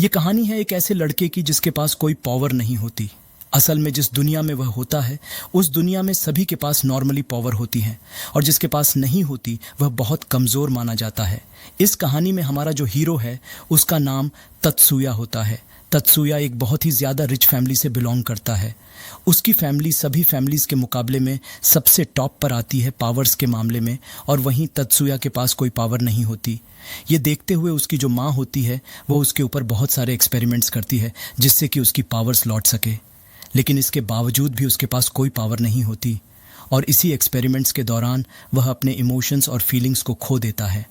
ये कहानी है एक ऐसे लड़के की जिसके पास कोई पावर नहीं होती। असल में जिस दुनिया में वह होता है उस दुनिया में सभी के पास नॉर्मली पावर होती है और जिसके पास नहीं होती वह बहुत कमज़ोर माना जाता है। इस कहानी में हमारा जो हीरो है उसका नाम तत्सुया होता है। तत्सुया एक बहुत ही ज़्यादा रिच फैमिली से बिलोंग करता है। उसकी फैमिली सभी फैमिलीज़ के मुकाबले में सबसे टॉप पर आती है पावर्स के मामले में, और वहीं तत्सुया के पास कोई पावर नहीं होती। ये देखते हुए उसकी जो माँ होती है वो उसके ऊपर बहुत सारे एक्सपेरिमेंट्स करती है जिससे कि उसकी पावर्स लौट सके, लेकिन इसके बावजूद भी उसके पास कोई पावर नहीं होती। और इसी एक्सपेरिमेंट्स के दौरान वह अपने इमोशंस और फीलिंग्स को खो देता है,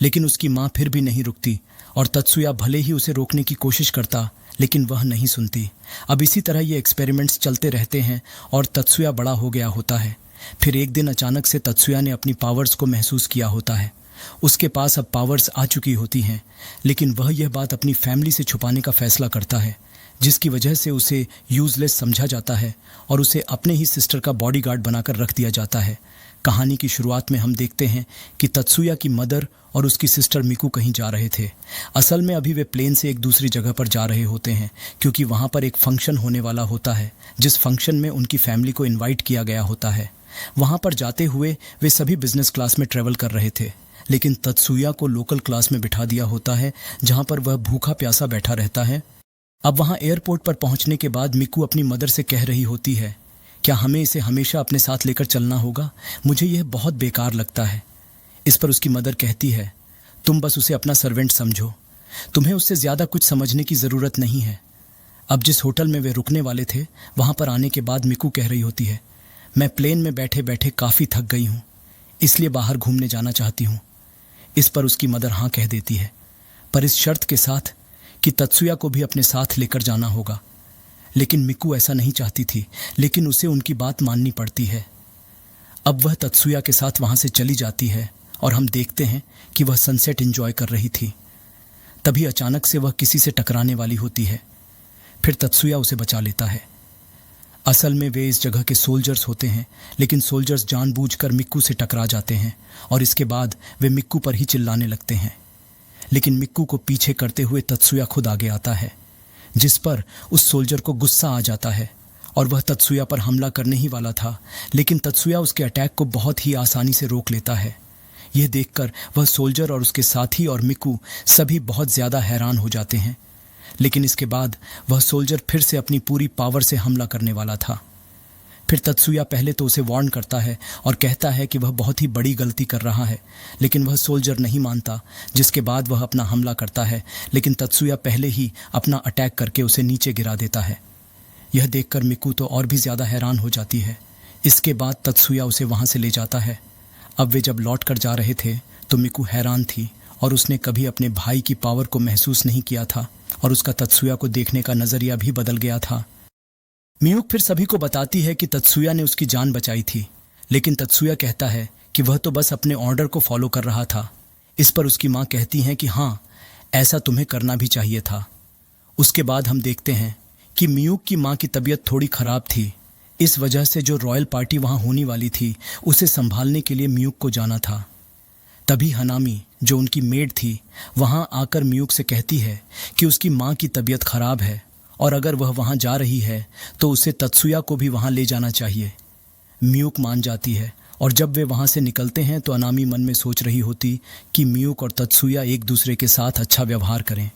लेकिन उसकी माँ फिर भी नहीं रुकती और तत्सुया भले ही उसे रोकने की कोशिश करता लेकिन वह नहीं सुनती। अब इसी तरह ये एक्सपेरिमेंट्स चलते रहते हैं और तत्सुया बड़ा हो गया होता है। फिर एक दिन अचानक से तत्सुया ने अपनी पावर्स को महसूस किया होता है। उसके पास अब पावर्स आ चुकी होती हैं, लेकिन वह यह बात अपनी फैमिली से छुपाने का फैसला करता है, जिसकी वजह से उसे यूजलेस समझा जाता है और उसे अपने ही सिस्टर का बॉडीगार्ड बनाकर रख दिया जाता है। कहानी की शुरुआत में हम देखते हैं कि तत्सुया की मदर और उसकी सिस्टर मिकू कहीं जा रहे थे। असल में अभी वे प्लेन से एक दूसरी जगह पर जा रहे होते हैं क्योंकि वहाँ पर एक फंक्शन होने वाला होता है, जिस फंक्शन में उनकी फैमिली को इनवाइट किया गया होता है। वहाँ पर जाते हुए वे सभी बिजनेस क्लास में ट्रेवल कर रहे थे, लेकिन तत्सुया को लोकल क्लास में बिठा दिया होता है जहाँ पर वह भूखा प्यासा बैठा रहता है। अब वहाँ एयरपोर्ट पर पहुँचने के बाद मिकू अपनी मदर से कह रही होती है, क्या हमें इसे हमेशा अपने साथ लेकर चलना होगा? मुझे यह बहुत बेकार लगता है। इस पर उसकी मदर कहती है, तुम बस उसे अपना सर्वेंट समझो, तुम्हें उससे ज़्यादा कुछ समझने की ज़रूरत नहीं है। अब जिस होटल में वे रुकने वाले थे वहाँ पर आने के बाद मिकू कह रही होती है, मैं प्लेन में बैठे बैठे काफ़ी थक गई हूँ, इसलिए बाहर घूमने जाना चाहती हूँ। इस पर उसकी मदर हाँ कह देती है, पर इस शर्त के साथ कि तत्सुया को भी अपने साथ लेकर जाना होगा। लेकिन मिकू ऐसा नहीं चाहती थी, लेकिन उसे उनकी बात माननी पड़ती है। अब वह तत्सुया के साथ वहाँ से चली जाती है और हम देखते हैं कि वह सनसेट एंजॉय कर रही थी। तभी अचानक से वह किसी से टकराने वाली होती है। फिर तत्सुया उसे बचा लेता है। असल में वे इस जगह के सोल्जर्स होते हैं, लेकिन सोल्जर्स जानबूझकर मिक्कू से टकरा जाते हैं और इसके बाद वे मिक्कू पर ही चिल्लाने लगते हैं। लेकिन मिक्कू को पीछे करते हुए तत्सुया खुद आगे आता है, जिस पर उस सोल्जर को गुस्सा आ जाता है और वह तत्सुया पर हमला करने ही वाला था, लेकिन तत्सुया उसके अटैक को बहुत ही आसानी से रोक लेता है। यह देखकर वह सोल्जर और उसके साथी और मिक्कू सभी बहुत ज़्यादा हैरान हो जाते हैं। लेकिन इसके बाद वह सोल्जर फिर से अपनी पूरी पावर से हमला करने वाला था। फिर तत्सुया पहले तो उसे वार्न करता है और कहता है कि वह बहुत ही बड़ी गलती कर रहा है, लेकिन वह सोल्जर नहीं मानता, जिसके बाद वह अपना हमला करता है, लेकिन तत्सुया पहले ही अपना अटैक करके उसे नीचे गिरा देता है। यह देखकर मिकू तो और भी ज़्यादा हैरान हो जाती है। इसके बाद तत्सुया उसे वहाँ से ले जाता है। अब वे जब लौट कर जा रहे थे तो मिकू हैरान थी और उसने कभी अपने भाई की पावर को महसूस नहीं किया था और उसका तत्सुया को देखने का नज़रिया भी बदल गया था। मियूक फिर सभी को बताती है कि तत्सुया ने उसकी जान बचाई थी, लेकिन तत्सुया कहता है कि वह तो बस अपने ऑर्डर को फॉलो कर रहा था। इस पर उसकी माँ कहती हैं कि हाँ, ऐसा तुम्हें करना भी चाहिए था। उसके बाद हम देखते हैं कि मियूक की माँ की तबीयत थोड़ी ख़राब थी। इस वजह से जो रॉयल पार्टी वहाँ होने वाली थी उसे संभालने के लिए मियूक को जाना था। तभी हनामी, जो उनकी मेड थी, वहाँ आकर मियूक से कहती है कि उसकी माँ की तबीयत ख़राब है और अगर वह वहाँ जा रही है तो उसे तत्सुया को भी वहाँ ले जाना चाहिए। मियूक मान जाती है और जब वे वहाँ से निकलते हैं तो अनामी मन में सोच रही होती कि मियूक और तत्सुया एक दूसरे के साथ अच्छा व्यवहार करें।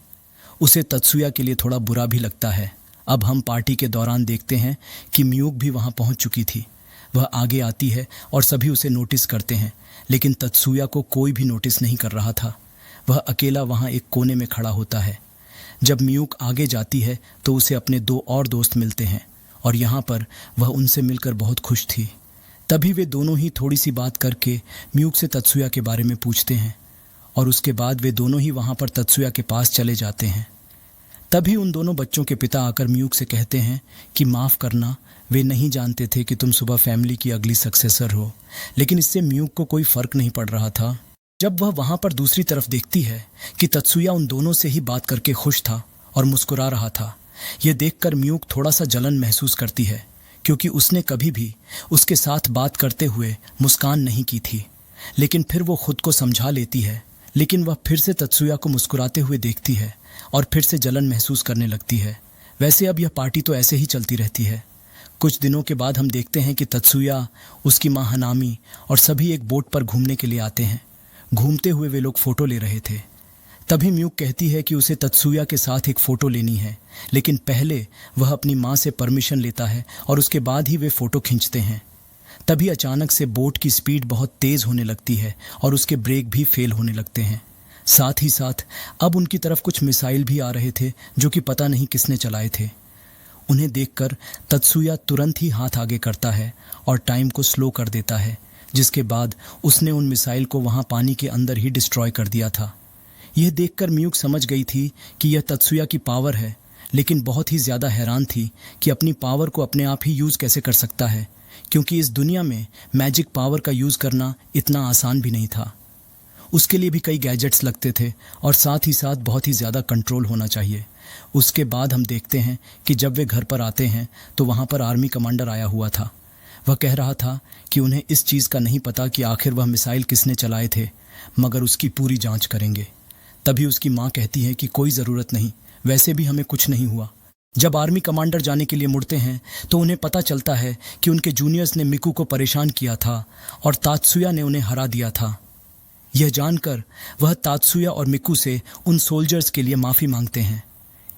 उसे तत्सुया के लिए थोड़ा बुरा भी लगता है। अब हम पार्टी के दौरान देखते हैं कि मियूक भी वहाँ पहुँच चुकी थी। वह आगे आती है और सभी उसे नोटिस करते हैं, लेकिन तत्सुया को कोई भी नोटिस नहीं कर रहा था। वह अकेला वहाँ एक कोने में खड़ा होता है। जब मियूक आगे जाती है तो उसे अपने दो और दोस्त मिलते हैं और यहाँ पर वह उनसे मिलकर बहुत खुश थी। तभी वे दोनों ही थोड़ी सी बात करके मियूक से तत्सुया के बारे में पूछते हैं और उसके बाद वे दोनों ही वहाँ पर तत्सुया के पास चले जाते हैं। तभी उन दोनों बच्चों के पिता आकर मियूक से कहते हैं कि माफ़ करना, वे नहीं जानते थे कि तुम सुबह फैमिली की अगली सक्सेसर हो। लेकिन इससे मियूक को कोई फ़र्क नहीं पड़ रहा था। जब वह वहाँ पर दूसरी तरफ देखती है कि तत्सुया उन दोनों से ही बात करके खुश था और मुस्कुरा रहा था, यह देखकर मियूक थोड़ा सा जलन महसूस करती है, क्योंकि उसने कभी भी उसके साथ बात करते हुए मुस्कान नहीं की थी। लेकिन फिर वो खुद को समझा लेती है, लेकिन वह फिर से तत्सुया को मुस्कुराते हुए देखती है। और फिर से जलन महसूस करने लगती है। वैसे अब यह पार्टी तो ऐसे ही चलती रहती है। कुछ दिनों के बाद हम देखते हैं कि तत्सुया, उसकी माँ हनामी और सभी एक बोट पर घूमने के लिए आते हैं। घूमते हुए वे लोग फोटो ले रहे थे। तभी म्यूक कहती है कि उसे तत्सुया के साथ एक फ़ोटो लेनी है, लेकिन पहले वह अपनी माँ से परमिशन लेता है और उसके बाद ही वे फ़ोटो खींचते हैं। तभी अचानक से बोट की स्पीड बहुत तेज़ होने लगती है और उसके ब्रेक भी फेल होने लगते हैं। साथ ही साथ अब उनकी तरफ कुछ मिसाइल भी आ रहे थे जो कि पता नहीं किसने चलाए थे। उन्हें देखकर तत्सुया तुरंत ही हाथ आगे करता है और टाइम को स्लो कर देता है, जिसके बाद उसने उन मिसाइल को वहाँ पानी के अंदर ही डिस्ट्रॉय कर दिया था। यह देखकर म्यूक समझ गई थी कि यह तत्सुया की पावर है, लेकिन बहुत ही ज़्यादा हैरान थी कि अपनी पावर को अपने आप ही यूज़ कैसे कर सकता है, क्योंकि इस दुनिया में मैजिक पावर का यूज़ करना इतना आसान भी नहीं था। उसके लिए भी कई गैजेट्स लगते थे और साथ ही साथ बहुत ही ज़्यादा कंट्रोल होना चाहिए। उसके बाद हम देखते हैं कि जब वे घर पर आते हैं तो वहाँ पर आर्मी कमांडर आया हुआ था। वह कह रहा था कि उन्हें इस चीज़ का नहीं पता कि आखिर वह मिसाइल किसने चलाए थे, मगर उसकी पूरी जांच करेंगे। तभी उसकी माँ कहती है कि कोई ज़रूरत नहीं, वैसे भी हमें कुछ नहीं हुआ। जब आर्मी कमांडर जाने के लिए मुड़ते हैं तो उन्हें पता चलता है कि उनके जूनियर्स ने मिकू को परेशान किया था और तात्सुया ने उन्हें हरा दिया था। यह जानकर वह तात्सुया और मिकू से उन सोल्जर्स के लिए माफ़ी मांगते हैं।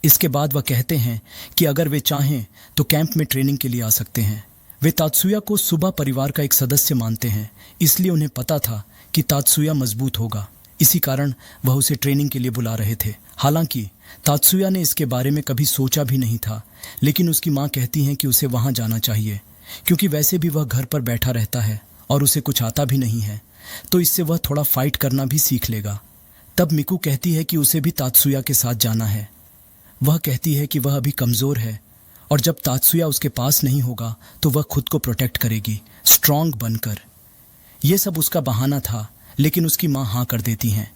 इसके बाद वह कहते हैं कि अगर वे चाहें तो कैंप में ट्रेनिंग के लिए आ सकते हैं। वे तात्सुया को सुबह परिवार का एक सदस्य मानते हैं, इसलिए उन्हें पता था कि तात्सुया मजबूत होगा। इसी कारण वह उसे ट्रेनिंग के लिए बुला रहे थे। हालांकि तात्सुया ने इसके बारे में कभी सोचा भी नहीं था, लेकिन उसकी माँ कहती हैं कि उसे वहां जाना चाहिए, क्योंकि वैसे भी वह घर पर बैठा रहता है और उसे कुछ आता भी नहीं है, तो इससे वह थोड़ा फाइट करना भी सीख लेगा। तब मिकू कहती है कि उसे भी तात्सुया के साथ जाना है। वह कहती है कि वह अभी कमज़ोर है और जब तात्सुया उसके पास नहीं होगा तो वह खुद को प्रोटेक्ट करेगी, स्ट्रांग बनकर। यह सब उसका बहाना था, लेकिन उसकी माँ हाँ कर देती हैं।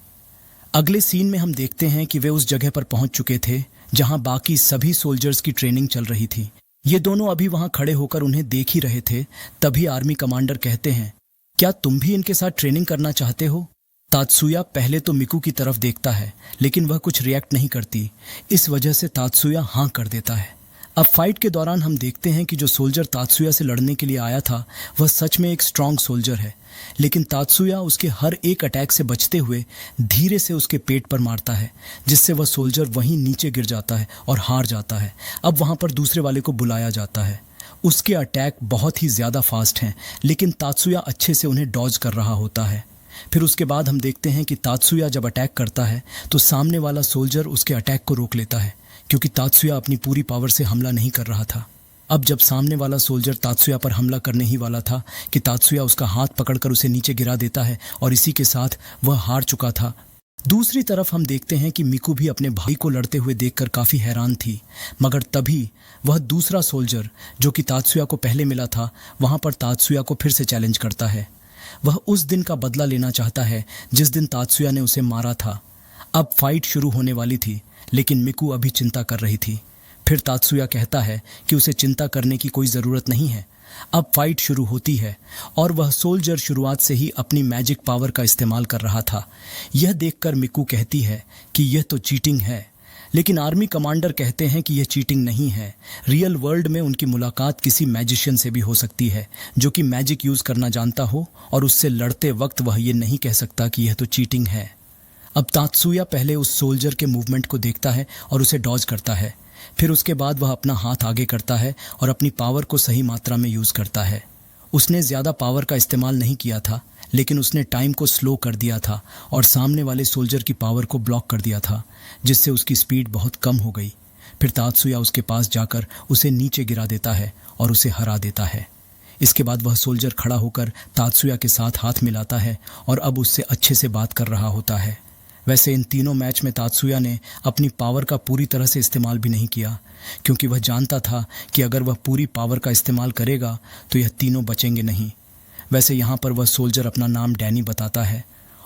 अगले सीन में हम देखते हैं कि वे उस जगह पर पहुंच चुके थे जहां बाकी सभी सोल्जर्स की ट्रेनिंग चल रही थी। ये दोनों अभी वहां खड़े होकर उन्हें देख ही रहे थे। तभी आर्मी कमांडर कहते हैं, क्या तुम भी इनके साथ ट्रेनिंग करना चाहते हो? तात्सुया पहले तो मिकू की तरफ देखता है, लेकिन वह कुछ रिएक्ट नहीं करती। इस वजह से तात्सुया हाँ कर देता है। अब फाइट के दौरान हम देखते हैं कि जो सोल्जर तात्सुया से लड़ने के लिए आया था वह सच में एक स्ट्रांग सोल्जर है, लेकिन तात्सुया उसके हर एक अटैक से बचते हुए धीरे से उसके पेट पर मारता है, जिससे वह सोल्जर वहीं नीचे गिर जाता है और हार जाता है। अब वहां पर दूसरे वाले को बुलाया जाता है। उसके अटैक बहुत ही ज़्यादा फास्ट हैं, लेकिन तात्सुया अच्छे से उन्हें डॉज कर रहा होता है। फिर उसके बाद हम देखते हैं कि तात्सुया जब अटैक करता है तो सामने वाला सोल्जर उसके अटैक को रोक लेता है, क्योंकि तात्सुया अपनी पूरी पावर से हमला नहीं कर रहा था। अब जब सामने वाला सोल्जर तात्सुया पर हमला करने ही वाला था कि तात्सुया उसका हाथ पकड़कर उसे नीचे गिरा देता है और इसी के साथ वह हार चुका था। दूसरी तरफ हम देखते हैं कि मिकू भी अपने भाई को लड़ते हुए देखकर काफ़ी हैरान थी, मगर तभी वह दूसरा सोल्जर जो कि तात्सुया को पहले मिला था वहाँ पर तात्सुया को फिर से चैलेंज करता है। वह उस दिन का बदला लेना चाहता है जिस दिन तात्सुया ने उसे मारा था। अब फाइट शुरू होने वाली थी, लेकिन मिकू अभी चिंता कर रही थी। फिर तात्सुया कहता है कि उसे चिंता करने की कोई ज़रूरत नहीं है। अब फाइट शुरू होती है और वह सोल्जर शुरुआत से ही अपनी मैजिक पावर का इस्तेमाल कर रहा था। यह देखकर मिकू कहती है कि यह तो चीटिंग है, लेकिन आर्मी कमांडर कहते हैं कि यह चीटिंग नहीं है। रियल वर्ल्ड में उनकी मुलाकात किसी मैजिशियन से भी हो सकती है जो कि मैजिक यूज़ करना जानता हो, और उससे लड़ते वक्त वह ये नहीं कह सकता कि यह तो चीटिंग है। अब तात्सुया पहले उस सोल्जर के मूवमेंट को देखता है और उसे डॉज करता है। फिर उसके बाद वह अपना हाथ आगे करता है और अपनी पावर को सही मात्रा में यूज़ करता है। उसने ज़्यादा पावर का इस्तेमाल नहीं किया था, लेकिन उसने टाइम को स्लो कर दिया था और सामने वाले सोल्जर की पावर को ब्लॉक कर दिया था, जिससे उसकी स्पीड बहुत कम हो गई। फिर तात्सुया उसके पास जाकर उसे नीचे गिरा देता है और उसे हरा देता है। इसके बाद वह सोल्जर खड़ा होकर तात्सुया के साथ हाथ मिलाता है और अब उससे अच्छे से बात कर रहा होता है। वैसे इन तीनों मैच में तात्सुया ने अपनी पावर का पूरी तरह से इस्तेमाल भी नहीं किया, क्योंकि वह जानता था कि अगर वह पूरी पावर का इस्तेमाल करेगा तो यह तीनों बचेंगे नहीं। वैसे यहाँ पर वह सोल्जर अपना नाम डैनी बताता है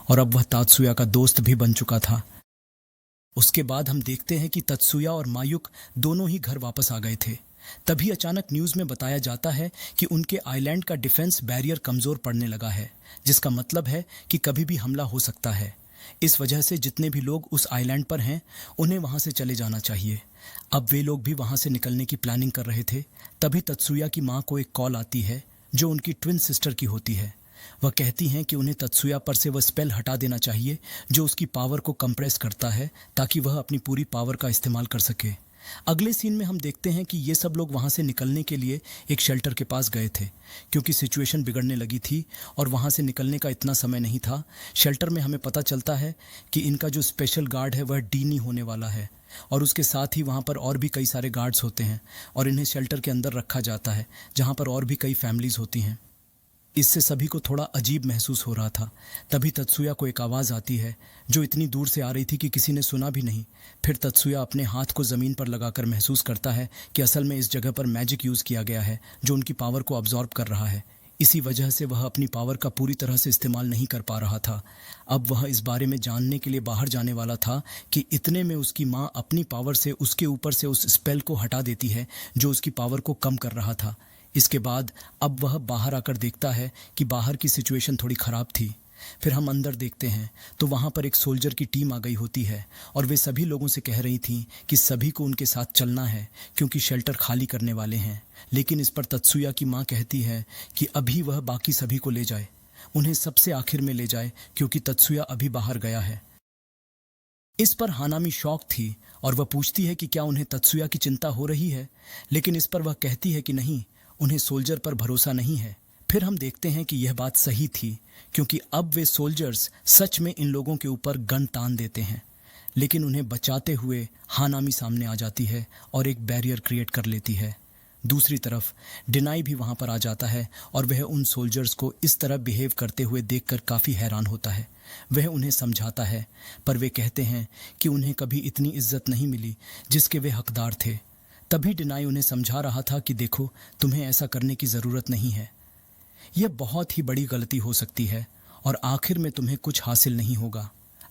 और अब वह तात्सुया का दोस्त भी बन चुका था। उसके बाद हम देखते हैं कि तात्सुया और मायुक दोनों ही घर वापस आ गए थे। तभी अचानक न्यूज़ में बताया जाता है कि उनके आइलैंड का डिफेंस बैरियर कमज़ोर पड़ने लगा है, जिसका मतलब है कि कभी भी हमला हो सकता है। इस वजह से जितने भी लोग उस आइलैंड पर हैं उन्हें वहां से चले जाना चाहिए। अब वे लोग भी वहां से निकलने की प्लानिंग कर रहे थे। तभी तत्सुया की माँ को एक कॉल आती है जो उनकी ट्विन सिस्टर की होती है। वह कहती हैं कि उन्हें तत्सुया पर से वह स्पेल हटा देना चाहिए जो उसकी पावर को कंप्रेस करता है ताकि वह अपनी पूरी पावर का इस्तेमाल कर सके। अगले सीन में हम देखते हैं कि ये सब लोग वहां से निकलने के लिए एक शेल्टर के पास गए थे क्योंकि सिचुएशन बिगड़ने लगी थी और वहां से निकलने का इतना समय नहीं था। शेल्टर में हमें पता चलता है कि इनका जो स्पेशल गार्ड है वह डीनी होने वाला है और उसके साथ ही वहां पर और भी कई सारे गार्ड्स होते हैं और इन्हें शेल्टर के अंदर रखा जाता है जहां पर और भी कई फैमिलीज होती हैं। इससे सभी को थोड़ा अजीब महसूस हो रहा था। तभी तत्सुया को एक आवाज़ आती है जो इतनी दूर से आ रही थी कि किसी ने सुना भी नहीं। फिर तत्सुया अपने हाथ को ज़मीन पर लगाकर महसूस करता है कि असल में इस जगह पर मैजिक यूज़ किया गया है जो उनकी पावर को अब्जॉर्ब कर रहा है। इसी वजह से वह अपनी पावर का पूरी तरह से इस्तेमाल नहीं कर पा रहा था। अब वह इस बारे में जानने के लिए बाहर जाने वाला था कि इतने में उसकी माँ अपनी पावर से उसके ऊपर से उस स्पेल को हटा देती है जो उसकी पावर को कम कर रहा था। इसके बाद अब वह बाहर आकर देखता है कि बाहर की सिचुएशन थोड़ी ख़राब थी। फिर हम अंदर देखते हैं तो वहाँ पर एक सोल्जर की टीम आ गई होती है और वे सभी लोगों से कह रही थी कि सभी को उनके साथ चलना है क्योंकि शेल्टर खाली करने वाले हैं। लेकिन इस पर तत्सुया की माँ कहती है कि अभी वह बाकी सभी को ले जाए, उन्हें सबसे आखिर में ले जाए क्योंकि तत्सुया अभी बाहर गया है। इस पर हानामी शॉक थी और वह पूछती है कि क्या उन्हें तत्सुया की चिंता हो रही है, लेकिन इस पर वह कहती है कि नहीं, उन्हें सोल्जर पर भरोसा नहीं है। फिर हम देखते हैं कि यह बात सही थी क्योंकि अब वे सोल्जर्स सच में इन लोगों के ऊपर गन तान देते हैं। लेकिन उन्हें बचाते हुए हानामी सामने आ जाती है और एक बैरियर क्रिएट कर लेती है। दूसरी तरफ डिनाई भी वहां पर आ जाता है और वह उन सोल्जर्स को इस तरह बिहेव करते हुए देखकर काफ़ी हैरान होता है। वह उन्हें समझाता है पर वे कहते हैं कि उन्हें कभी इतनी इज्जत नहीं मिली जिसके वे हकदार थे। तभी डिनाई उन्हें समझा रहा था कि देखो, तुम्हें ऐसा करने की ज़रूरत नहीं है, यह बहुत ही बड़ी गलती हो सकती है और आखिर में तुम्हें कुछ हासिल नहीं होगा।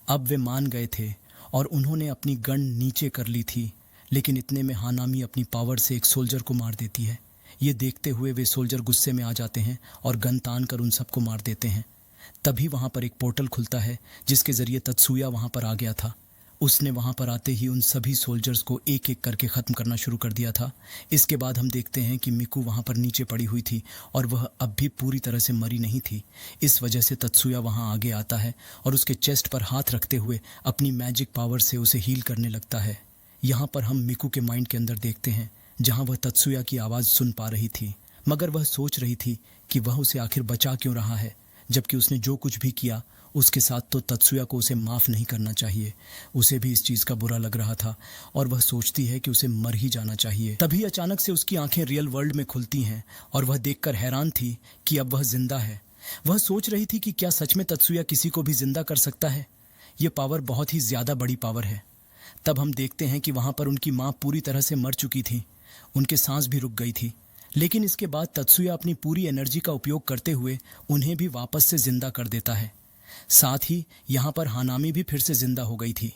अब वे मान गए थे और उन्होंने अपनी गन नीचे कर ली थी, लेकिन इतने में हानामी अपनी पावर से एक सोल्जर को मार देती है। ये देखते हुए वे सोल्जर गुस्से में आ जाते हैं और गन तान कर उन सबको मार देते हैं। तभी वहाँ पर एक पोर्टल खुलता है जिसके ज़रिए तत्सुया वहाँ पर आ गया था। उसने वहाँ पर आते ही उन सभी सोल्जर्स को एक एक करके ख़त्म करना शुरू कर दिया था। इसके बाद हम देखते हैं कि मिकू वहाँ पर नीचे पड़ी हुई थी और वह अब भी पूरी तरह से मरी नहीं थी। इस वजह से तत्सुया वहाँ आगे आता है और उसके चेस्ट पर हाथ रखते हुए अपनी मैजिक पावर से उसे हील करने लगता है। यहाँ पर हम मिकू के माइंड के अंदर देखते हैं जहाँ वह तत्सुया की आवाज़ सुन पा रही थी, मगर वह सोच रही थी कि वह उसे आखिर बचा क्यों रहा है, जबकि उसने जो कुछ भी किया उसके साथ तो तत्सुया को उसे माफ़ नहीं करना चाहिए। उसे भी इस चीज़ का बुरा लग रहा था और वह सोचती है कि उसे मर ही जाना चाहिए। तभी अचानक से उसकी आंखें रियल वर्ल्ड में खुलती हैं और वह देखकर हैरान थी कि अब वह जिंदा है। वह सोच रही थी कि क्या सच में तत्सुया किसी को भी जिंदा कर सकता है। ये पावर बहुत ही ज़्यादा बड़ी पावर है। तब हम देखते हैं कि वहाँ पर उनकी माँ पूरी तरह से मर चुकी थी, उनके सांस भी रुक गई थी। लेकिन इसके बाद तत्सुया अपनी पूरी एनर्जी का उपयोग करते हुए उन्हें भी वापस से जिंदा कर देता है। साथ ही यहाँ पर हानामी भी फिर से जिंदा हो गई थी।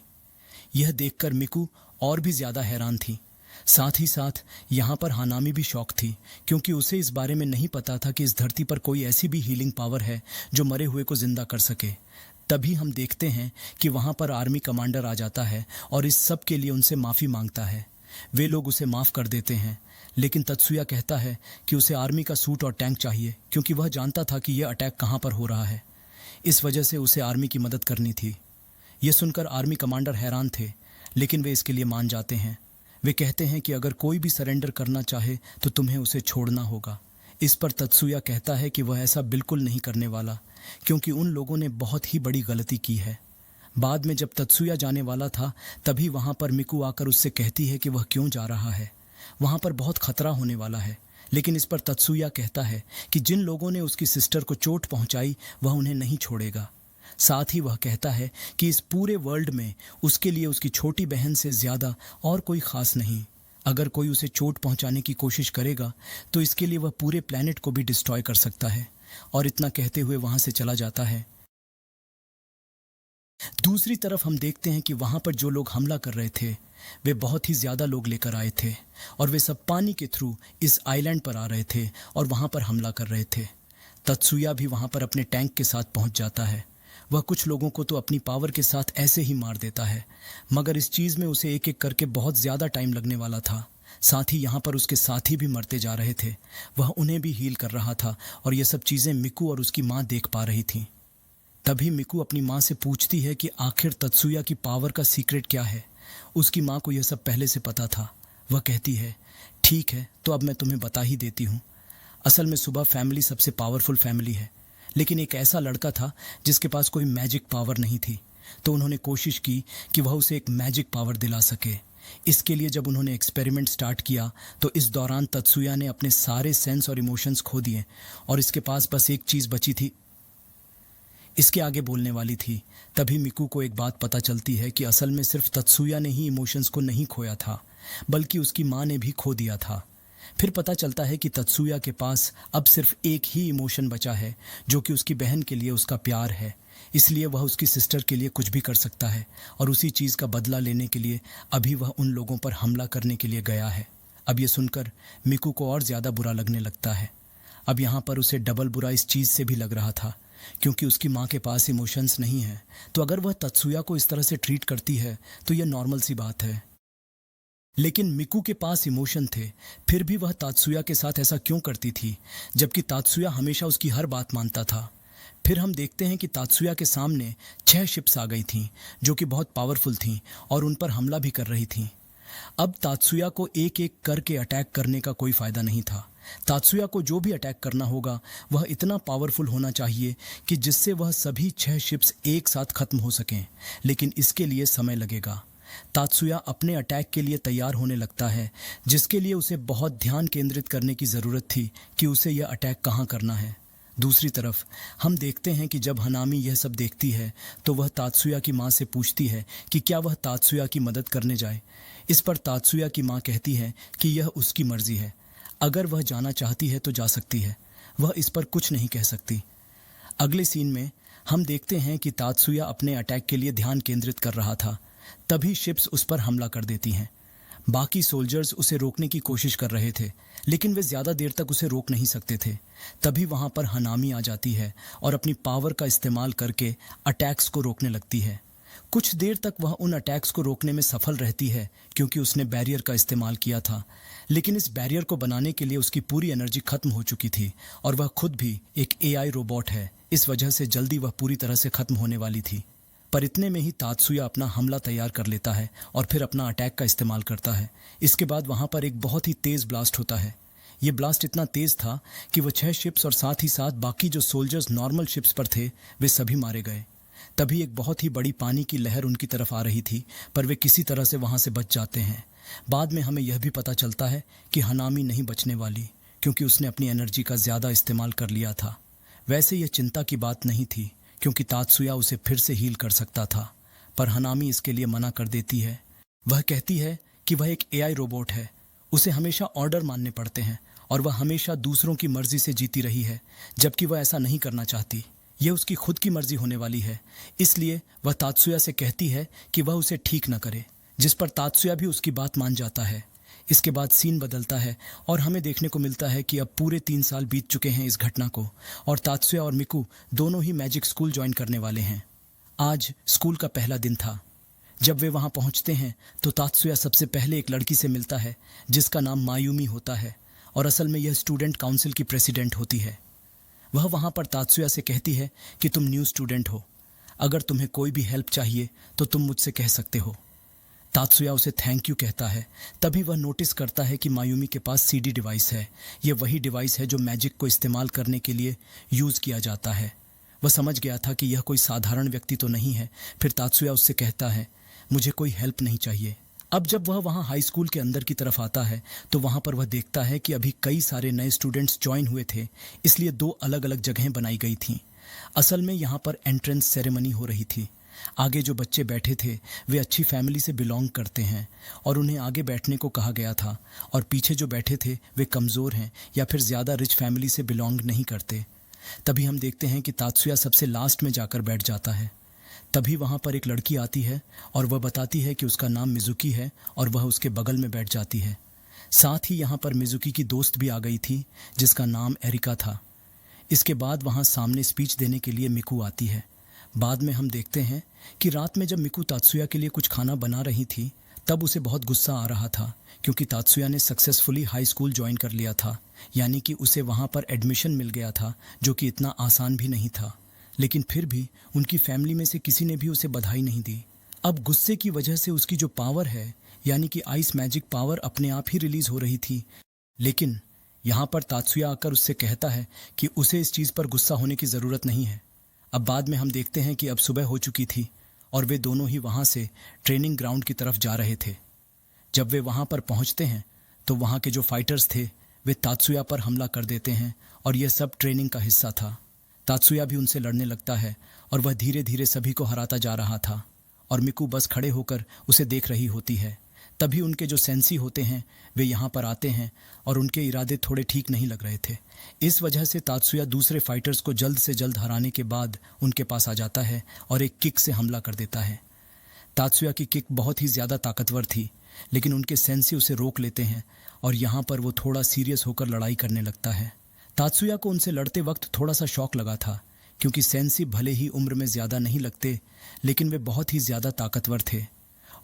यह देखकर मिकू और भी ज़्यादा हैरान थी। साथ ही साथ यहाँ पर हानामी भी शॉक थी क्योंकि उसे इस बारे में नहीं पता था कि इस धरती पर कोई ऐसी भी हीलिंग पावर है जो मरे हुए को जिंदा कर सके। तभी हम देखते हैं कि वहाँ पर आर्मी कमांडर आ जाता है और इस सब के लिए उनसे माफ़ी मांगता है। वे लोग उसे माफ़ कर देते हैं, लेकिन तत्सुया कहता है कि उसे आर्मी का सूट और टैंक चाहिए क्योंकि वह जानता था कि यह अटैक कहाँ पर हो रहा है। इस वजह से उसे आर्मी की मदद करनी थी। यह सुनकर आर्मी कमांडर हैरान थे, लेकिन वे इसके लिए मान जाते हैं। वे कहते हैं कि अगर कोई भी सरेंडर करना चाहे तो तुम्हें उसे छोड़ना होगा। इस पर तत्सुया कहता है कि वह ऐसा बिल्कुल नहीं करने वाला क्योंकि उन लोगों ने बहुत ही बड़ी गलती की है। बाद में जब तत्सुया जाने वाला था तभी वहाँ पर मिकू आकर उससे कहती है कि वह क्यों जा रहा है, वहाँ पर बहुत खतरा होने वाला है। लेकिन इस पर तत्सुया कहता है कि जिन लोगों ने उसकी सिस्टर को चोट पहुंचाई वह उन्हें नहीं छोड़ेगा। साथ ही वह कहता है कि इस पूरे वर्ल्ड में उसके लिए उसकी छोटी बहन से ज़्यादा और कोई ख़ास नहीं। अगर कोई उसे चोट पहुंचाने की कोशिश करेगा तो इसके लिए वह पूरे प्लैनेट को भी डिस्ट्रॉय कर सकता है। और इतना कहते हुए वहाँ से चला जाता है। दूसरी तरफ हम देखते हैं कि वहाँ पर जो लोग हमला कर रहे थे वे बहुत ही ज़्यादा लोग लेकर आए थे और वे सब पानी के थ्रू इस आइलैंड पर आ रहे थे और वहाँ पर हमला कर रहे थे। तत्सुया भी वहाँ पर अपने टैंक के साथ पहुँच जाता है। वह कुछ लोगों को तो अपनी पावर के साथ ऐसे ही मार देता है, मगर इस चीज में उसे एक एक करके बहुत ज्यादा टाइम लगने वाला था। साथ ही यहाँ पर उसके साथी भी मरते जा रहे थे। वह उन्हें भी हील कर रहा था और ये सब चीजें मिकू और उसकी माँ देख पा रही थी। तभी मिकू अपनी माँ से पूछती है कि आखिर तत्सुया की पावर का सीक्रेट क्या है। उसकी माँ को यह सब पहले से पता था। वह कहती है, ठीक है, तो अब मैं तुम्हें बता ही देती हूँ। असल में सुबह फैमिली सबसे पावरफुल फैमिली है, लेकिन एक ऐसा लड़का था जिसके पास कोई मैजिक पावर नहीं थी। तो उन्होंने कोशिश की कि वह उसे एक मैजिक पावर दिला सके। इसके लिए जब उन्होंने एक्सपेरिमेंट स्टार्ट किया तो इस दौरान तत्सुया ने अपने सारे सेंस और इमोशंस खो दिए और इसके पास बस एक चीज बची थी, इसके आगे बोलने वाली थी। तभी मिकू को एक बात पता चलती है कि असल में सिर्फ तत्सुया ने ही इमोशंस को नहीं खोया था, बल्कि उसकी माँ ने भी खो दिया था। फिर पता चलता है कि तत्सुया के पास अब सिर्फ एक ही इमोशन बचा है, जो कि उसकी बहन के लिए उसका प्यार है। इसलिए वह उसकी सिस्टर के लिए कुछ भी कर सकता है और उसी चीज का बदला लेने के लिए अभी वह उन लोगों पर हमला करने के लिए गया है। अब ये सुनकर मिकू को और ज्यादा बुरा लगने लगता है। अब यहाँ पर उसे डबल बुरा इस चीज से भी लग रहा था, क्योंकि उसकी माँ के पास इमोशंस नहीं है। तो अगर वह तत्सुया को इस तरह से ट्रीट करती है तो यह नॉर्मल सी बात है। लेकिन मिकू के पास इमोशन थे, फिर भी वह तात्सुया के साथ ऐसा क्यों करती थी, जबकि तात्सुया हमेशा उसकी हर बात मानता था। फिर हम देखते हैं कि तात्सुया के सामने 6 शिप्स आ गई थीं, जो कि बहुत पावरफुल थीं और उन पर हमला भी कर रही थीं। अब तात्सुया को एक एक करके अटैक करने का कोई फायदा नहीं था। तात्सुया को जो भी अटैक करना होगा वह इतना पावरफुल होना चाहिए कि जिससे वह सभी 6 शिप्स एक साथ खत्म हो सकें, लेकिन इसके लिए समय लगेगा। तात्सुया अपने अटैक के लिए तैयार होने लगता है, जिसके लिए उसे बहुत ध्यान केंद्रित करने की जरूरत थी कि उसे यह अटैक कहाँ करना है। दूसरी तरफ हम देखते हैं कि जब हनामी यह सब देखती है तो वह तात्सुया की माँ से पूछती है कि क्या वह तात्सुया की मदद करने जाए। इस पर तात्सुया की माँ कहती है कि यह उसकी मर्जी है, अगर वह जाना चाहती है तो जा सकती है, वह इस पर कुछ नहीं कह सकती। अगले सीन में हम देखते हैं कि तात्सुया अपने अटैक के लिए ध्यान केंद्रित कर रहा था। तभी शिप्स उस पर हमला कर देती हैं। बाकी सोल्जर्स उसे रोकने की कोशिश कर रहे थे, लेकिन वे ज्यादा देर तक उसे रोक नहीं सकते थे। तभी वहां पर हनामी आ जाती है और अपनी पावर का इस्तेमाल करके अटैक्स को रोकने लगती है। कुछ देर तक वह उन अटैक्स को रोकने में सफल रहती है, क्योंकि उसने बैरियर का इस्तेमाल किया था। लेकिन इस बैरियर को बनाने के लिए उसकी पूरी एनर्जी खत्म हो चुकी थी और वह खुद भी एक एआई रोबोट है। इस वजह से जल्दी वह पूरी तरह से खत्म होने वाली थी। पर इतने में ही तात्सुया अपना हमला तैयार कर लेता है और फिर अपना अटैक का इस्तेमाल करता है। इसके बाद वहां पर एक बहुत ही तेज ब्लास्ट होता है। ये ब्लास्ट इतना तेज था कि वह 6 शिप्स और साथ ही साथ बाकी जो सोल्जर्स नॉर्मल शिप्स पर थे वे सभी मारे गए। तभी एक बहुत ही बड़ी पानी की लहर उनकी तरफ आ रही थी, पर वे किसी तरह से वहां से बच जाते हैं। बाद में हमें यह भी पता चलता है कि हनामी नहीं बचने वाली, क्योंकि उसने अपनी एनर्जी का ज्यादा इस्तेमाल कर लिया था। वैसे यह चिंता की बात नहीं थी, क्योंकि तात्सुया उसे फिर से हील कर सकता था, पर हनामी इसके लिए मना कर देती है। वह कहती है कि वह एक एआई रोबोट है, उसे हमेशा ऑर्डर मानने पड़ते हैं और वह हमेशा दूसरों की मर्जी से जीती रही है, जबकि वह ऐसा नहीं करना चाहती। यह उसकी खुद की मर्जी होने वाली है। इसलिए वह तात्सुया से कहती है कि वह उसे ठीक न करे, जिस पर तात्सुया भी उसकी बात मान जाता है। इसके बाद सीन बदलता है और हमें देखने को मिलता है कि अब पूरे 3 साल बीत चुके हैं इस घटना को, और तात्सुया और मिकू दोनों ही मैजिक स्कूल ज्वाइन करने वाले हैं। आज स्कूल का पहला दिन था। जब वे वहां पहुंचते हैं तो तात्सुया सबसे पहले एक लड़की से मिलता है जिसका नाम मायूमी होता है, और असल में यह स्टूडेंट काउंसिल की प्रेसिडेंट होती है। वह वहां पर तात्सुया से कहती है कि तुम न्यू स्टूडेंट हो, अगर तुम्हें कोई भी हेल्प चाहिए तो तुम मुझसे कह सकते हो। तात्सुया उसे थैंक यू कहता है। तभी वह नोटिस करता है कि मायूमी के पास सीडी डिवाइस है। यह वही डिवाइस है जो मैजिक को इस्तेमाल करने के लिए यूज किया जाता है। वह समझ गया था कि यह कोई साधारण व्यक्ति तो नहीं है। फिर तात्सुया उससे कहता है, मुझे कोई हेल्प नहीं चाहिए। अब जब वह वहां हाई स्कूल के अंदर की तरफ आता है तो वहां पर वह देखता है कि अभी कई सारे नए स्टूडेंट्स ज्वाइन हुए थे, इसलिए 2 अलग अलग जगहें बनाई गई थीं। असल में यहाँ पर एंट्रेंस सेरेमनी हो रही थी। आगे जो बच्चे बैठे थे वे अच्छी फैमिली से बिलोंग करते हैं और उन्हें आगे बैठने को कहा गया था, और पीछे जो बैठे थे वे कमज़ोर हैं या फिर ज़्यादा रिच फैमिली से बिलोंग नहीं करते। तभी हम देखते हैं कि तात्सुया सबसे लास्ट में जाकर बैठ जाता है। तभी वहाँ पर एक लड़की आती है और वह बताती है कि उसका नाम मिजुकी है और वह उसके बगल में बैठ जाती है। साथ ही यहाँ पर मिजुकी की दोस्त भी आ गई थी जिसका नाम एरिका था। इसके बाद वहाँ सामने स्पीच देने के लिए मिकू आती है। बाद में हम देखते हैं कि रात में जब मिकू तात्सुया के लिए कुछ खाना बना रही थी तब उसे बहुत गुस्सा आ रहा था, क्योंकि तात्सुया ने सक्सेसफुली हाई स्कूल ज्वाइन कर लिया था, यानी कि उसे वहाँ पर एडमिशन मिल गया था, जो कि इतना आसान भी नहीं था। लेकिन फिर भी उनकी फैमिली में से किसी ने भी उसे बधाई नहीं दी। अब गुस्से की वजह से उसकी जो पावर है, यानी कि आइस मैजिक पावर, अपने आप ही रिलीज हो रही थी। लेकिन यहाँ पर तात्सुया आकर उससे कहता है कि उसे इस चीज़ पर गुस्सा होने की ज़रूरत नहीं है। अब बाद में हम देखते हैं कि अब सुबह हो चुकी थी और वे दोनों ही वहाँ से ट्रेनिंग ग्राउंड की तरफ जा रहे थे। जब वे वहाँ पर पहुँचते हैं तो वहाँ के जो फाइटर्स थे वे तात्सुया पर हमला कर देते हैं और यह सब ट्रेनिंग का हिस्सा था। तात्सुया भी उनसे लड़ने लगता है और वह धीरे धीरे सभी को हराता जा रहा था और मिकू बस खड़े होकर उसे देख रही होती है। तभी उनके जो सेंसी होते हैं वे यहाँ पर आते हैं और उनके इरादे थोड़े ठीक नहीं लग रहे थे। इस वजह से तात्सुया दूसरे फाइटर्स को जल्द से जल्द हराने के बाद उनके पास आ जाता है और एक किक से हमला कर देता है। तात्सुया की किक बहुत ही ज़्यादा ताकतवर थी, लेकिन उनके सेंसी उसे रोक लेते हैं और यहाँ पर वो थोड़ा सीरियस होकर लड़ाई करने लगता है। तात्सुया को उनसे लड़ते वक्त थोड़ा सा शौक लगा था, क्योंकि सेंसी भले ही उम्र में ज़्यादा नहीं लगते, लेकिन वे बहुत ही ज़्यादा ताकतवर थे।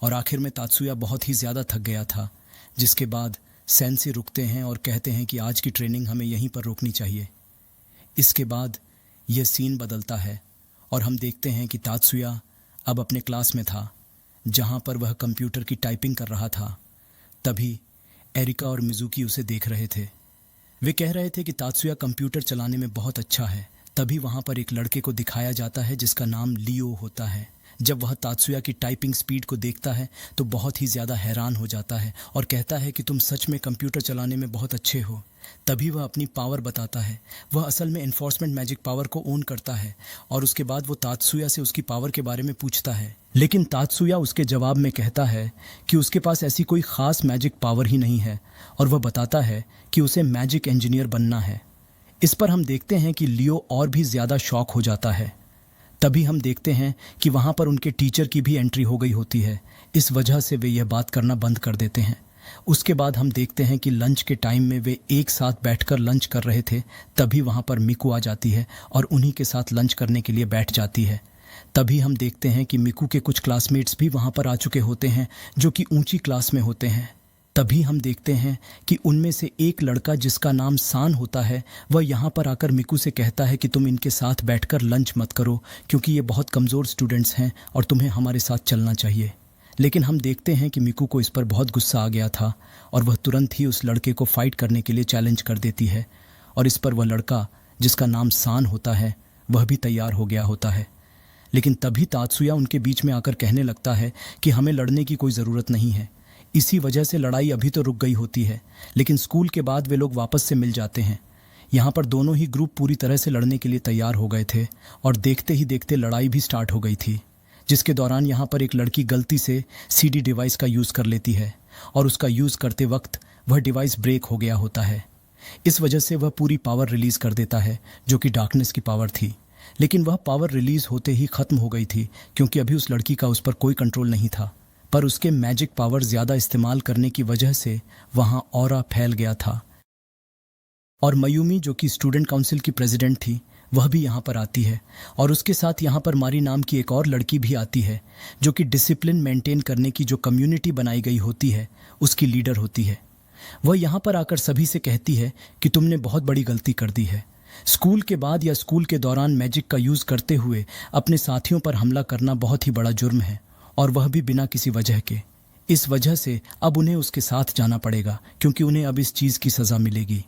और आखिर में तात्सुया बहुत ही ज़्यादा थक गया था, जिसके बाद सेंसी रुकते हैं और कहते हैं कि आज की ट्रेनिंग हमें यहीं पर रोकनी चाहिए। इसके बाद यह सीन बदलता है और हम देखते हैं कि तात्सुया अब अपने क्लास में था, जहाँ पर वह कंप्यूटर की टाइपिंग कर रहा था। तभी एरिका और मिजुकी उसे देख रहे थे। वे कह रहे थे कि तात्सुया कंप्यूटर चलाने में बहुत अच्छा है। तभी वहाँ पर एक लड़के को दिखाया जाता है जिसका नाम लियो होता है। जब वह तात्सुया की टाइपिंग स्पीड को देखता है तो बहुत ही ज़्यादा हैरान हो जाता है और कहता है कि तुम सच में कंप्यूटर चलाने में बहुत अच्छे हो। तभी वह अपनी पावर बताता है। वह असल में एनफोर्समेंट मैजिक पावर को ओन करता है और उसके बाद वो तात्सुया से उसकी पावर के बारे में पूछता है, लेकिन तात्सुया उसके जवाब में कहता है कि उसके पास ऐसी कोई ख़ास मैजिक पावर ही नहीं है और वह बताता है कि उसे मैजिक इंजीनियर बनना है। इस पर हम देखते हैं कि लियो और भी ज़्यादा शॉक हो जाता है। तभी हम देखते हैं कि वहाँ पर उनके टीचर की भी एंट्री हो गई होती है। इस वजह से वे यह बात करना बंद कर देते हैं। उसके बाद हम देखते हैं कि लंच के टाइम में वे एक साथ बैठकर लंच कर रहे थे। तभी वहाँ पर मिकू आ जाती है और उन्हीं के साथ लंच करने के लिए बैठ जाती है। तभी हम देखते हैं कि मिकू के कुछ क्लासमेट्स भी वहाँ पर आ चुके होते हैं, जो कि ऊंची क्लास में होते हैं। तभी हम देखते हैं कि उनमें से एक लड़का जिसका नाम सान होता है, वह यहाँ पर आकर मिकू से कहता है कि तुम इनके साथ बैठकर लंच मत करो, क्योंकि ये बहुत कमज़ोर स्टूडेंट्स हैं और तुम्हें हमारे साथ चलना चाहिए। लेकिन हम देखते हैं कि मिकू को इस पर बहुत गुस्सा आ गया था और वह तुरंत ही उस लड़के को फाइट करने के लिए चैलेंज कर देती है और इस पर वह लड़का जिसका नाम सान होता है वह भी तैयार हो गया होता है। लेकिन तभी तात्सुया उनके बीच में आकर कहने लगता है कि हमें लड़ने की कोई ज़रूरत नहीं है। इसी वजह से लड़ाई अभी तो रुक गई होती है, लेकिन स्कूल के बाद वे लोग वापस से मिल जाते हैं। यहाँ पर दोनों ही ग्रुप पूरी तरह से लड़ने के लिए तैयार हो गए थे और देखते ही देखते लड़ाई भी स्टार्ट हो गई थी, जिसके दौरान यहाँ पर एक लड़की गलती से सीडी डिवाइस का यूज़ कर लेती है और उसका यूज़ करते वक्त वह डिवाइस ब्रेक हो गया होता है। इस वजह से वह पूरी पावर रिलीज़ कर देता है, जो कि डार्कनेस की पावर थी। लेकिन वह पावर रिलीज़ होते ही ख़त्म हो गई थी, क्योंकि अभी उस लड़की का उस पर कोई कंट्रोल नहीं था। पर उसके मैजिक पावर ज़्यादा इस्तेमाल करने की वजह से वहाँ ऑरा फैल गया था। और मयूमी, जो कि स्टूडेंट काउंसिल की प्रेसिडेंट थी, वह भी यहाँ पर आती है और उसके साथ यहाँ पर मारी नाम की एक और लड़की भी आती है, जो कि डिसिप्लिन मेंटेन करने की जो कम्युनिटी बनाई गई होती है उसकी लीडर होती है। वह यहाँ पर आकर सभी से कहती है कि तुमने बहुत बड़ी गलती कर दी है। स्कूल के बाद या स्कूल के दौरान मैजिक का यूज़ करते हुए अपने साथियों पर हमला करना बहुत ही बड़ा जुर्म है, और वह भी बिना किसी वजह के। इस वजह से अब उन्हें उसके साथ जाना पड़ेगा, क्योंकि उन्हें अब इस चीज़ की सज़ा मिलेगी।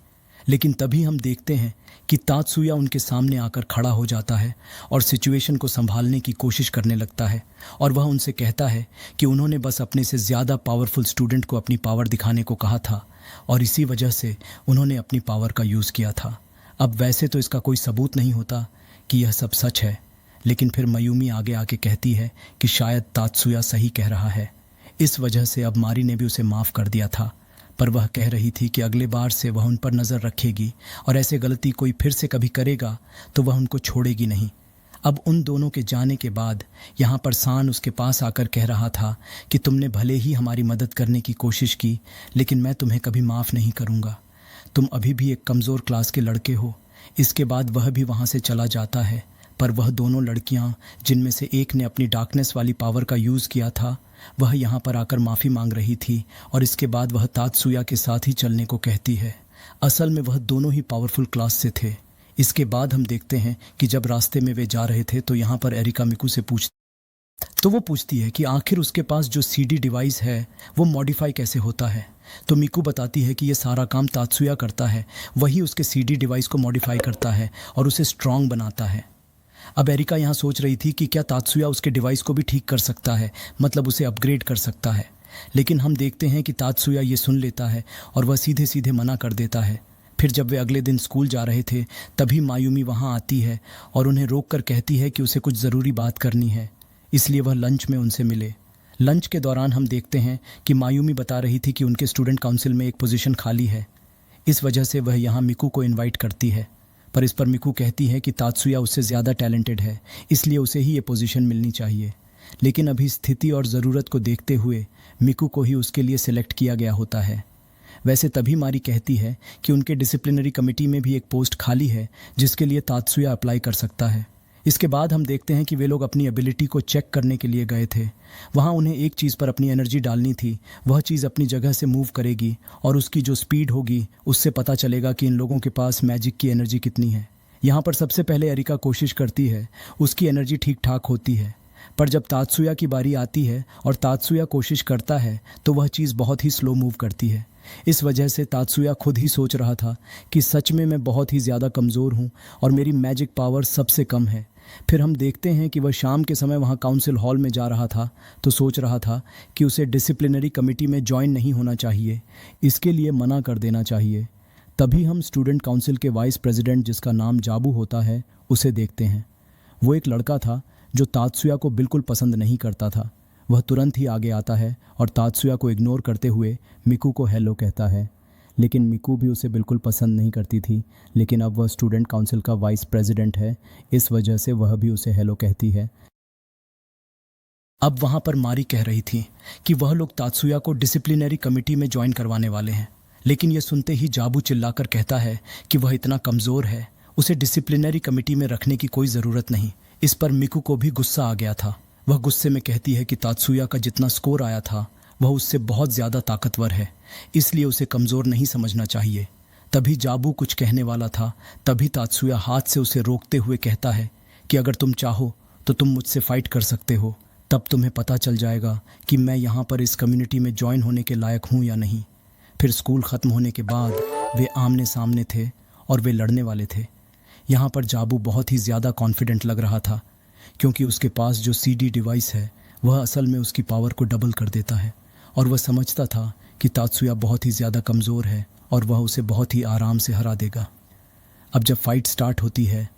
लेकिन तभी हम देखते हैं कि तात्सुया उनके सामने आकर खड़ा हो जाता है और सिचुएशन को संभालने की कोशिश करने लगता है और वह उनसे कहता है कि उन्होंने बस अपने से ज़्यादा पावरफुल स्टूडेंट को अपनी पावर दिखाने को कहा था और इसी वजह से उन्होंने अपनी पावर का यूज़ किया था। अब वैसे तो इसका कोई सबूत नहीं होता कि यह सब सच है, लेकिन फिर मयूमी आगे आके कहती है कि शायद तात्सुया सही कह रहा है। इस वजह से अब मारी ने भी उसे माफ़ कर दिया था, पर वह कह रही थी कि अगले बार से वह उन पर नज़र रखेगी और ऐसे गलती कोई फिर से कभी करेगा तो वह उनको छोड़ेगी नहीं। अब उन दोनों के जाने के बाद यहाँ पर सान उसके पास आकर कह रहा था कि तुमने भले ही हमारी मदद करने की कोशिश की, लेकिन मैं तुम्हें कभी माफ़ नहीं करूँगा। तुम अभी भी एक कमज़ोर क्लास के लड़के हो। इसके बाद वह भी वहाँ से चला जाता है, पर वह दोनों लड़कियां, जिनमें से एक ने अपनी डार्कनेस वाली पावर का यूज़ किया था, वह यहाँ पर आकर माफ़ी मांग रही थी और इसके बाद वह तात्सुया के साथ ही चलने को कहती है। असल में वह दोनों ही पावरफुल क्लास से थे। इसके बाद हम देखते हैं कि जब रास्ते में वे जा रहे थे तो यहाँ पर एरिका मिकू से वो पूछती है कि आखिर उसके पास जो सीडी डिवाइस है वो मॉडिफाई कैसे होता है। तो मिकू बताती है कि ये सारा काम तात्सुया करता है, वही उसके सीडी डिवाइस को मॉडिफाई करता है और उसे स्ट्रॉन्ग बनाता है। अब एरिका यहाँ सोच रही थी कि क्या तात्सुया उसके डिवाइस को भी ठीक कर सकता है, मतलब उसे अपग्रेड कर सकता है। लेकिन हम देखते हैं कि तात्सुया ये सुन लेता है और वह सीधे सीधे मना कर देता है। फिर जब वे अगले दिन स्कूल जा रहे थे तभी मायूमी वहाँ आती है और उन्हें रोक कर कहती है कि उसे कुछ ज़रूरी बात करनी है, इसलिए वह लंच में उनसे मिले। लंच के दौरान हम देखते हैं कि मायूमी बता रही थी कि उनके स्टूडेंट काउंसिल में एक पोजीशन खाली है, इस वजह से वह यहाँ मिकू को इनवाइट करती है। पर इस पर मिकू कहती है कि तात्सुया उससे ज़्यादा टैलेंटेड है, इसलिए उसे ही ये पोजीशन मिलनी चाहिए। लेकिन अभी स्थिति और ज़रूरत को देखते हुए मिकू को ही उसके लिए सिलेक्ट किया गया होता है। वैसे तभी मारी कहती है कि उनके डिसिप्लिनरी कमेटी में भी एक पोस्ट खाली है जिसके लिए तात्सुया अप्लाई कर सकता है। इसके बाद हम देखते हैं कि वे लोग अपनी एबिलिटी को चेक करने के लिए गए थे। वहाँ उन्हें एक चीज़ पर अपनी एनर्जी डालनी थी, वह चीज़ अपनी जगह से मूव करेगी और उसकी जो स्पीड होगी उससे पता चलेगा कि इन लोगों के पास मैजिक की एनर्जी कितनी है। यहाँ पर सबसे पहले एरिका कोशिश करती है, उसकी एनर्जी ठीक ठाक होती है। पर जब तात्सुया की बारी आती है और तात्सुया कोशिश करता है तो वह चीज़ बहुत ही स्लो मूव करती है। इस वजह से तात्सुया खुद ही सोच रहा था कि सच में मैं बहुत ही ज़्यादा कमज़ोर हूँ और मेरी मैजिक पावर सबसे कम है। फिर हम देखते हैं कि वह शाम के समय वहाँ काउंसिल हॉल में जा रहा था तो सोच रहा था कि उसे डिसिप्लिनरी कमेटी में ज्वाइन नहीं होना चाहिए, इसके लिए मना कर देना चाहिए। तभी हम स्टूडेंट काउंसिल के वाइस प्रेसिडेंट, जिसका नाम जाबू होता है, उसे देखते हैं। वो एक लड़का था जो तात्सुया को बिल्कुल पसंद नहीं करता था। वह तुरंत ही आगे आता है और तात्सुया को इग्नोर करते हुए मिकू को हेलो कहता है। लेकिन मिकू भी उसे बिल्कुल पसंद नहीं करती थी, लेकिन अब वह स्टूडेंट काउंसिल का वाइस प्रेसिडेंट है, इस वजह से वह भी उसे हेलो कहती है। अब वहाँ पर मारी कह रही थी कि वह लोग तात्सुया को डिसिप्लिनरी कमेटी में ज्वाइन करवाने वाले हैं। लेकिन यह सुनते ही जाबू चिल्लाकर कहता है कि वह इतना कमज़ोर है, उसे डिसिप्लिनरी कमेटी में रखने की कोई ज़रूरत नहीं। इस पर मिकू को भी गुस्सा आ गया था। वह गुस्से में कहती है कि तात्सुया का जितना स्कोर आया था वह उससे बहुत ज़्यादा ताकतवर है, इसलिए उसे कमज़ोर नहीं समझना चाहिए। तभी जाबू कुछ कहने वाला था, तभी तात्सुया हाथ से उसे रोकते हुए कहता है कि अगर तुम चाहो तो तुम मुझसे फ़ाइट कर सकते हो, तब तुम्हें पता चल जाएगा कि मैं यहाँ पर इस कम्युनिटी में ज्वाइन होने के लायक हूँ या नहीं। फिर स्कूल ख़त्म होने के बाद वे आमने सामने थे और वे लड़ने वाले थे। यहाँ पर जाबू बहुत ही ज़्यादा कॉन्फिडेंट लग रहा था क्योंकि उसके पास जो सीडी डिवाइस है वह असल में उसकी पावर को डबल कर देता है और वह समझता था कि तात्सुया बहुत ही ज़्यादा कमज़ोर है और वह उसे बहुत ही आराम से हरा देगा। अब जब फाइट स्टार्ट होती है